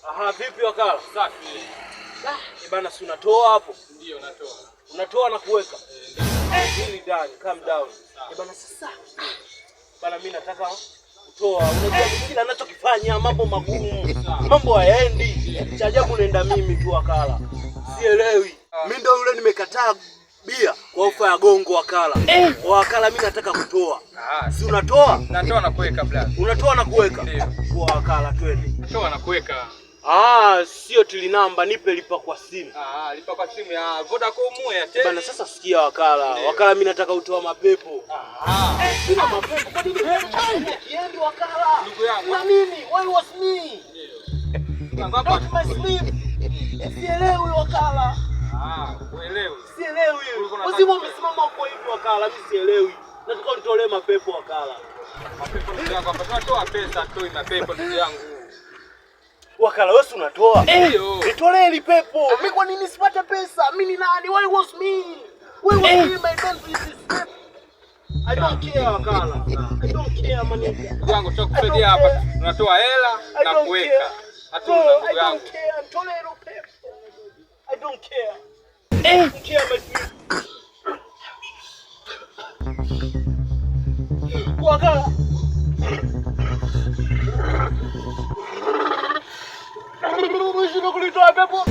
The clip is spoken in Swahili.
Aha, vipi wakala? Safi. Bana, si unatoa hapo? Ndio natoa. Unatoa na kuweka? Hili ndani, calm down. Bana sasa. Bana mimi nataka kutoa. Unajua kila ninachokifanya mambo magumu. Mambo hayaendi. Cha ajabu naenda mimi tu wakala. Sielewi. Mimi ndio yule nimekataa bia kwa ofa ya gongo wakala. Wakala mimi nataka kutoa. Si unatoa? Natoa na kuweka brother. Unatoa na kuweka? Ndio. Kwa wakala twende. Toa na kuweka. Sio tili namba, nipe lipa kwa simu. Lipa kwa simu ya Vodacom ya Airtel. Bana sasa sikia wakala. Ndio. Wakala mimi nataka utoa mapepo. Sina mapepo kwa nini kiende wakala? Ndugu yangu. Na mimi, why was me? Ndio. Not my sleep. Sielewi wakala. Uelewi. Sielewi. Usimu umesimama huko hivi wakala, mimi sielewi. Nataka unitolee mapepo wakala. Mapepo ndugu yangu, hapa tunatoa pesa, toi mapepo ndugu yangu. Wakala wewe unatoa? Ndio. Nitolee ile pepo. Mimi kwa nini sipate pesa? Mimi ni nani? Why was me? Why was me my dentist? I don't care wakala. I don't care manija. Ndugu yangu tunakusaidia hapa. Tunatoa hela na kuweka. Hatuna ndugu yangu. I don't care. Nitolee ile pepo. I don't care. I don't care my friend. Wakala. Mwisho kulitoa pepo.